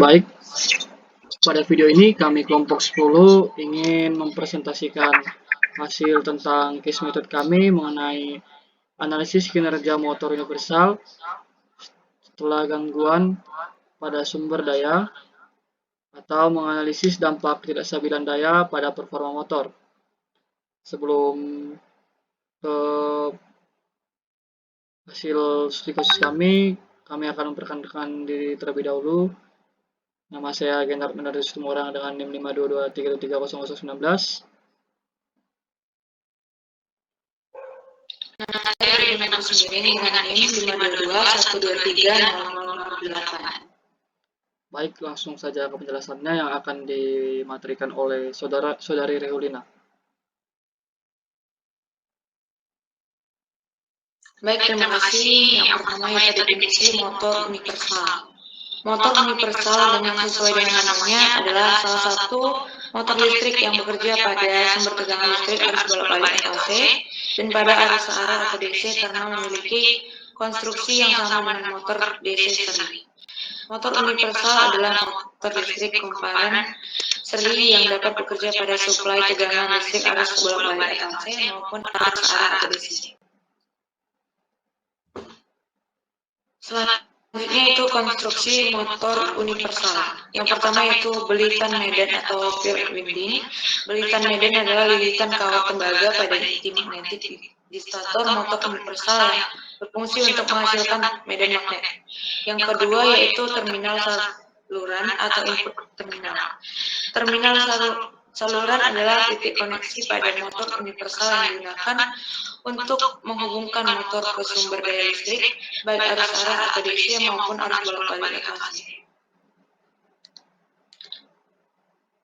Baik, pada video ini kami kelompok 10 ingin mempresentasikan hasil tentang case method kami mengenai analisis kinerja motor universal setelah gangguan pada sumber daya atau menganalisis dampak ketidakstabilan daya pada performa motor. Sebelum ke hasil studi kasus kami akan memperkenalkan diri terlebih dahulu. Nama saya Genard Menardus Tumorang dengan NIM 522330019. Nama saya Rina Kusmiring dengan NIM 522123008. Baik, langsung saja ke penjelasannya yang akan dimaterikan oleh saudari Reulina. Baik, terima kasih. Yang pertama yaitu definisi motor universal. Motor universal dengan sesuai dengan namanya adalah salah satu motor listrik yang bekerja pada sumber tegangan listrik arus bolak-balik AC dan pada arus searah atau DC karena memiliki konstruksi yang sama dengan motor DC seri. Motor universal adalah motor listrik komparen seri yang dapat bekerja pada suplai tegangan listrik arus bolak-balik AC maupun arus searah atau DC. Selanjutnya itu konstruksi motor universal. Yang pertama yaitu belitan medan atau field winding. Belitan medan adalah lilitan kawat tembaga pada inti magnetik di stator motor universal yang berfungsi untuk menghasilkan medan magnet. Yang kedua yaitu terminal saluran atau input terminal. Terminal saluran adalah titik koneksi pada motor universal yang digunakan untuk menghubungkan motor ke sumber daya listrik, baik arus arah atau DC maupun arus bolak-balik AC.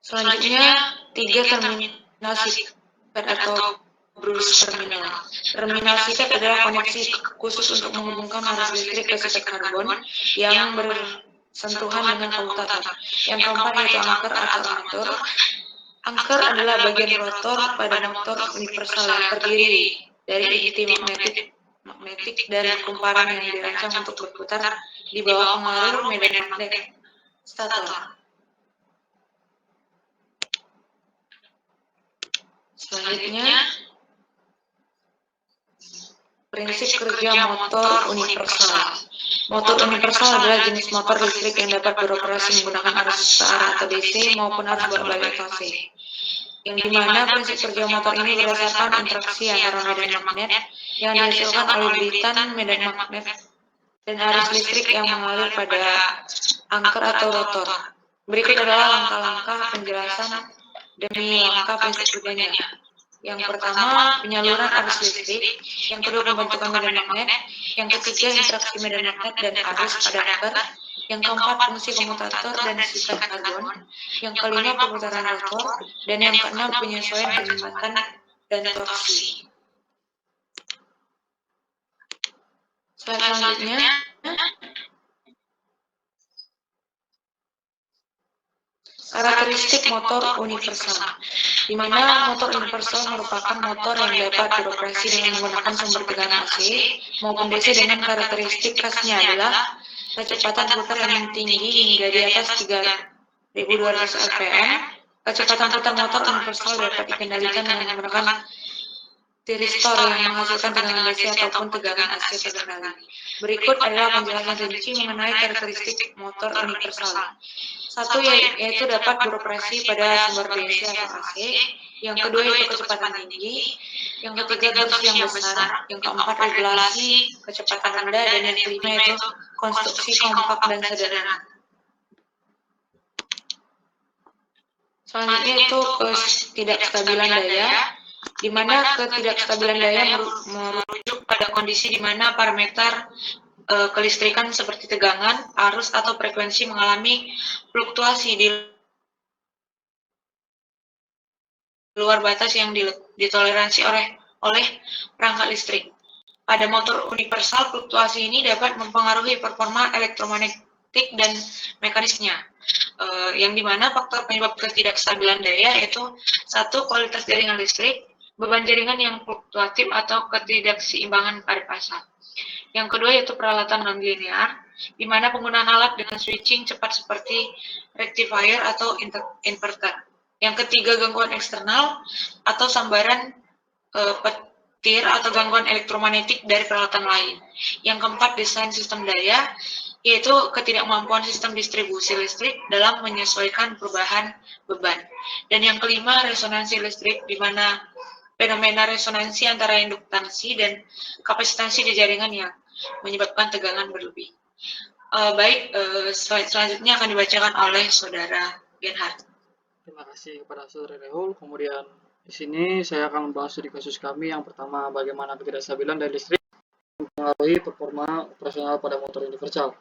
Selanjutnya, 3 terminal sikat atau brush terminal. Terminal sikat adalah koneksi khusus untuk menghubungkan arus listrik ke sikat karbon yang bersentuhan dengan komutator. Yang keempat yaitu angker atau armatur. Angker adalah bagian rotor pada motor universal yang terdiri dari inti magnetik dan kumparan yang dirancang untuk berputar di bawah pengaruh medan magnet stator. Selanjutnya, prinsip kerja motor universal. Motor universal adalah jenis motor listrik yang dapat beroperasi menggunakan arus searah atau DC maupun arus bolak-balik AC. Yang dimana prinsip kerja motor ini berdasarkan interaksi antara medan magnet yang dihasilkan oleh belitan medan magnet dan arus listrik yang mengalir pada angker atau rotor. Berikut adalah langkah-langkah penjelasan demi langkah prinsip kerjanya. Yang pertama, penyaluran arus listrik. Yang kedua, pembentukan medan magnet. Yang ketiga, interaksi medan magnet dan arus pada angker. Yang keempat, fungsi komutator dan sikat karbon. Yang kelima, pemutaran rotor. Dan yang keenam, penyesuaian kecepatan dan torsi. Selanjutnya, karakteristik motor universal, di mana motor universal merupakan motor yang dapat beroperasi dengan menggunakan sumber tegangan AC maupun DC dengan karakteristik khasnya adalah kecepatan putar yang tinggi hingga di atas 3.200 rpm. Kecepatan putar motor universal dapat dikendalikan dengan menggunakan tiristor yang menghasilkan tegangan DC ataupun tegangan AC terkendali. Berikut adalah penjelasan rinci mengenai karakteristik motor universal. Satu yaitu dapat beroperasi pada sumber DC atau AC. Yang kedua yaitu kecepatan tinggi. Yang ketiga torsi yang besar. Yang keempat regulasi kecepatan rendah. Dan yang kelima yaitu konstruksi kompak dan sederhana. Selanjutnya itu ketidakstabilan daya, di mana ketidakstabilan daya merujuk pada kondisi di mana parameter kelistrikan seperti tegangan, arus, atau frekuensi mengalami fluktuasi di luar batas yang ditoleransi oleh perangkat listrik. Pada motor universal, fluktuasi ini dapat mempengaruhi performa elektromagnetik dan mekanisnya. Yang dimana faktor penyebab ketidakstabilan daya yaitu satu, kualitas jaringan listrik, beban jaringan yang fluktuatif atau ketidakseimbangan pada pasar. Yang kedua yaitu peralatan non-linear. di mana penggunaan alat dengan switching cepat seperti rectifier atau inverter. Yang ketiga, gangguan eksternal atau sambaran petir atau gangguan elektromagnetik dari peralatan lain. Yang keempat, desain sistem daya, yaitu ketidakmampuan sistem distribusi listrik dalam menyesuaikan perubahan beban. Dan yang kelima, resonansi listrik, di mana fenomena resonansi antara induktansi dan kapasitansi di jaringan yang menyebabkan tegangan berlebih. Slide selanjutnya akan dibacakan oleh Saudara Genhard. Terima kasih kepada Saudara Rehul. Kemudian di sini saya akan membahas studi kasus kami. Yang pertama, bagaimana ketidakstabilan daya listrik mempengaruhi performa operasional pada motor universal.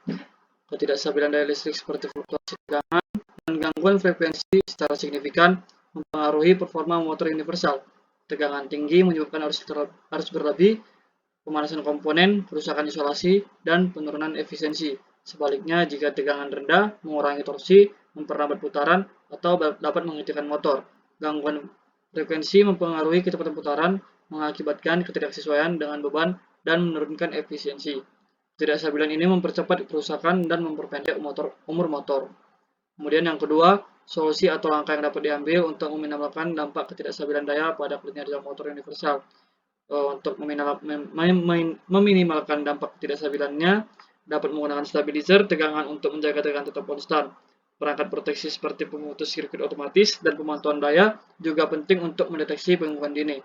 Ketidakstabilan daya listrik seperti fluktuasi tegangan dan gangguan frekuensi secara signifikan mempengaruhi performa motor universal. Tegangan tinggi menyebabkan arus berlebih, pemanasan komponen, kerusakan isolasi, dan penurunan efisiensi. Sebaliknya, jika tegangan rendah, mengurangi torsi, memperlambat putaran, atau dapat menghentikan motor. Gangguan frekuensi mempengaruhi kecepatan putaran, mengakibatkan ketidaksesuaian dengan beban, dan menurunkan efisiensi. Ketidakstabilan ini mempercepat kerusakan dan memperpendek umur motor. Kemudian yang kedua, solusi atau langkah yang dapat diambil untuk meminimalkan dampak ketidakstabilan daya pada kinerja motor universal. Untuk meminimalkan dampak ketidakstabilannya, dapat menggunakan stabilizer tegangan untuk menjaga tegangan tetap konstan. Perangkat proteksi seperti pemutus sirkuit otomatis dan pemantauan daya juga penting untuk mendeteksi gangguan dini.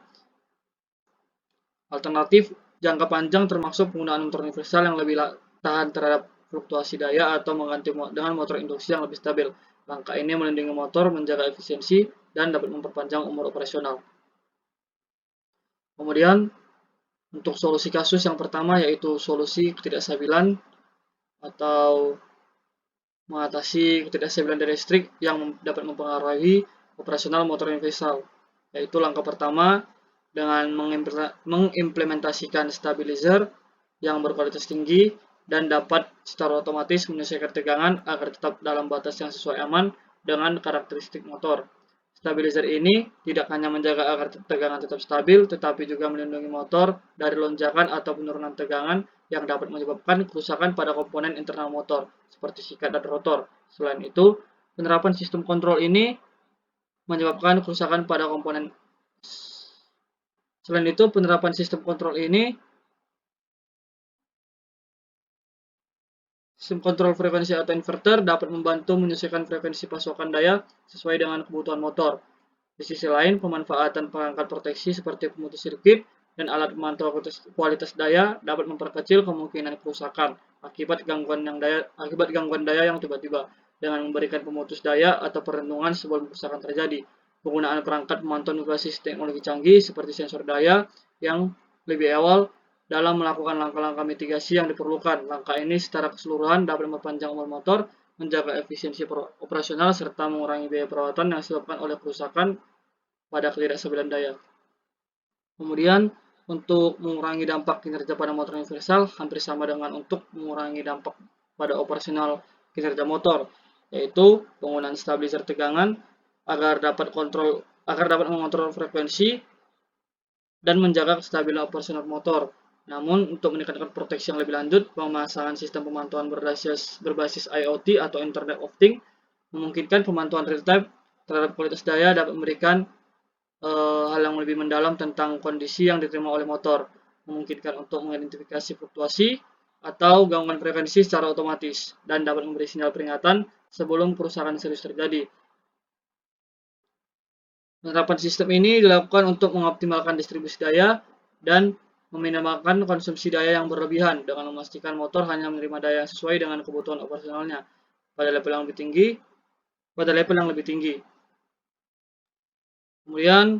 Alternatif jangka panjang termasuk penggunaan motor universal yang lebih tahan terhadap fluktuasi daya atau mengganti dengan motor induksi yang lebih stabil. Langkah ini melindungi motor, menjaga efisiensi, dan dapat memperpanjang umur operasional. Kemudian, untuk solusi kasus yang pertama yaitu solusi ketidakstabilan atau mengatasi ketidakstabilan daya listrik yang dapat mempengaruhi operasional motor universal. Yaitu langkah pertama dengan mengimplementasikan stabilizer yang berkualitas tinggi dan dapat secara otomatis menyesuaikan tegangan agar tetap dalam batas yang sesuai aman dengan karakteristik motor. Stabilizer ini tidak hanya menjaga agar tegangan tetap stabil, tetapi juga melindungi motor dari lonjakan atau penurunan tegangan yang dapat menyebabkan kerusakan pada komponen internal motor, seperti sikat dan rotor. Selain itu, penerapan sistem kontrol ini menyebabkan kerusakan pada komponen. Selain itu, penerapan sistem kontrol ini Sistem kontrol frekuensi atau inverter dapat membantu menyesuaikan frekuensi pasokan daya sesuai dengan kebutuhan motor. Di sisi lain, pemanfaatan perangkat proteksi seperti pemutus sirkuit dan alat pemantau kualitas daya dapat memperkecil kemungkinan kerusakan akibat gangguan daya yang tiba-tiba dengan memberikan pemutus daya atau perlindungan sebelum kerusakan terjadi. Penggunaan perangkat pemantau berbasis teknologi canggih seperti sensor daya yang lebih awal dalam melakukan langkah-langkah mitigasi yang diperlukan. Langkah ini secara keseluruhan dapat memperpanjang umur motor, menjaga efisiensi operasional, serta mengurangi biaya perawatan yang disebabkan oleh kerusakan pada ketidakstabilan daya. Kemudian, untuk mengurangi dampak kinerja pada motor universal, hampir sama dengan untuk mengurangi dampak pada operasional kinerja motor, yaitu penggunaan stabilizer tegangan agar dapat mengontrol frekuensi dan menjaga kestabilan operasional motor. Namun, untuk meningkatkan proteksi yang lebih lanjut, pemasangan sistem pemantauan berbasis IoT atau Internet of Things memungkinkan pemantauan real-time terhadap kualitas daya dapat memberikan hal yang lebih mendalam tentang kondisi yang diterima oleh motor, memungkinkan untuk mengidentifikasi fluktuasi atau gangguan frekuensi secara otomatis, dan dapat memberi sinyal peringatan sebelum kerusakan serius terjadi. Penerapan sistem ini dilakukan untuk mengoptimalkan distribusi daya dan meminimalkan konsumsi daya yang berlebihan dengan memastikan motor hanya menerima daya yang sesuai dengan kebutuhan operasionalnya pada level yang lebih tinggi. Kemudian,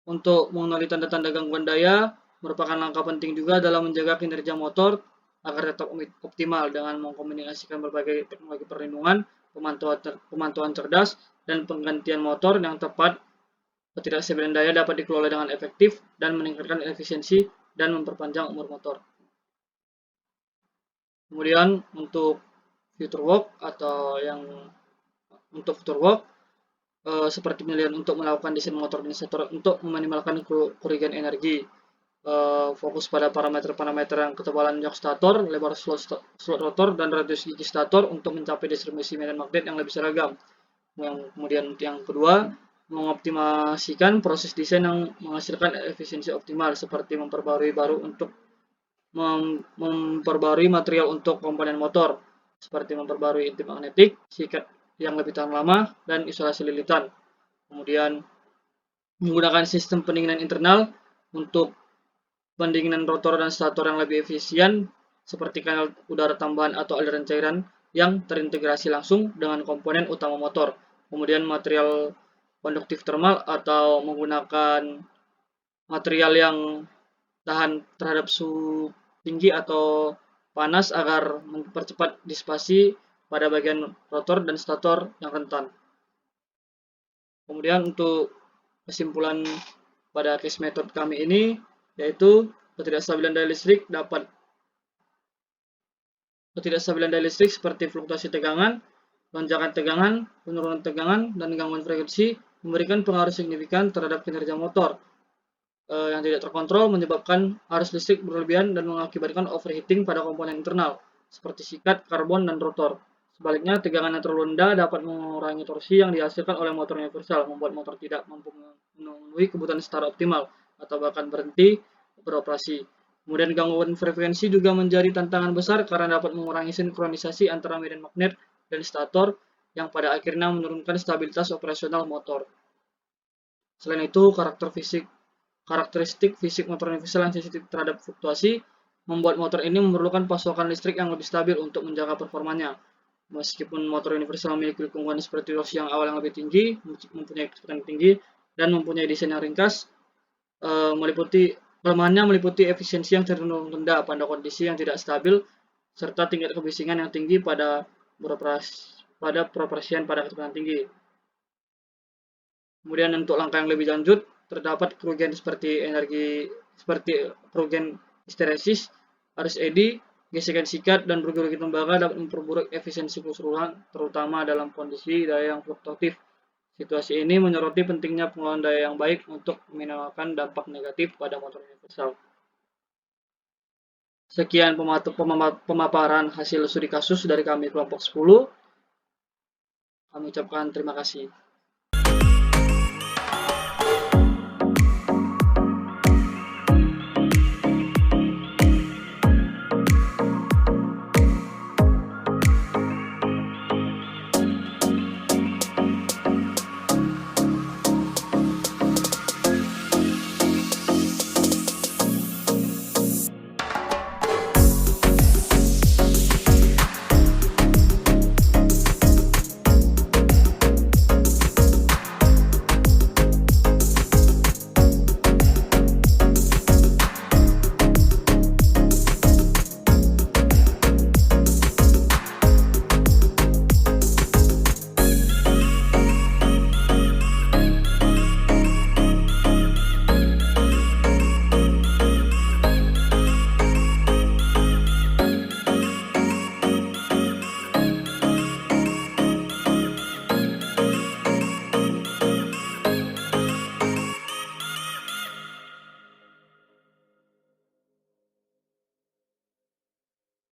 untuk mengenali tanda-tanda gangguan daya merupakan langkah penting juga dalam menjaga kinerja motor agar tetap optimal dengan mengkombinasikan berbagai teknologi perlindungan, pemantauan cerdas, dan penggantian motor yang tepat. Ketidakstabilan daya dapat dikelola dengan efektif dan meningkatkan efisiensi dan memperpanjang umur motor. Kemudian untuk future work seperti pemilihan untuk melakukan desain motor dispensator untuk meminimalkan kerugian energi. fokus pada parameter-parameter yang ketebalan jok stator, lebar slot rotor, dan radius gigi stator untuk mencapai distribusi medan magnet yang lebih seragam. Kemudian yang kedua, mengoptimasikan proses desain yang menghasilkan efisiensi optimal seperti memperbarui material untuk komponen motor, seperti memperbarui inti magnetik, sikat yang lebih tahan lama, dan isolasi lilitan. Kemudian menggunakan sistem pendinginan internal untuk pendinginan rotor dan stator yang lebih efisien, seperti kanal udara tambahan atau aliran cairan yang terintegrasi langsung dengan komponen utama motor. Kemudian material konduktif thermal atau menggunakan material yang tahan terhadap suhu tinggi atau panas agar mempercepat disipasi pada bagian rotor dan stator yang rentan. Kemudian untuk kesimpulan pada case method kami ini yaitu ketidakstabilan daya listrik seperti fluktuasi tegangan, lonjakan tegangan, penurunan tegangan, dan gangguan frekuensi memberikan pengaruh signifikan terhadap kinerja motor yang tidak terkontrol, menyebabkan arus listrik berlebihan dan mengakibatkan overheating pada komponen internal seperti sikat, karbon, dan rotor. Sebaliknya, tegangan yang terlalu rendah dapat mengurangi torsi yang dihasilkan oleh motor universal, membuat motor tidak mampu memenuhi kebutuhan secara optimal atau bahkan berhenti beroperasi. Kemudian gangguan frekuensi juga menjadi tantangan besar karena dapat mengurangi sinkronisasi antara medan magnet dan stator yang pada akhirnya menurunkan stabilitas operasional motor. Selain itu, karakteristik fisik motor universal yang sensitif terhadap fluktuasi membuat motor ini memerlukan pasokan listrik yang lebih stabil untuk menjaga performanya. Meskipun motor universal memiliki keunggulan seperti torsi yang awal yang lebih tinggi, mempunyai kecepatan tinggi, dan mempunyai desain yang ringkas, kelemahannya meliputi efisiensi yang cenderung rendah pada kondisi yang tidak stabil, serta tingkat kebisingan yang tinggi pada peroperasian pada kecepatan tinggi. Kemudian untuk langkah yang lebih lanjut, terdapat kerugian seperti kerugian histeresis, arus eddy, gesekan sikat, dan rugi-rugi tembaga dapat memperburuk efisiensi keseluruhan, terutama dalam kondisi daya yang fluktuatif. Situasi ini menyoroti pentingnya pengelolaan daya yang baik untuk meminimalkan dampak negatif pada motor universal. Sekian pemaparan hasil studi kasus dari kami kelompok 10. Kami ucapkan terima kasih.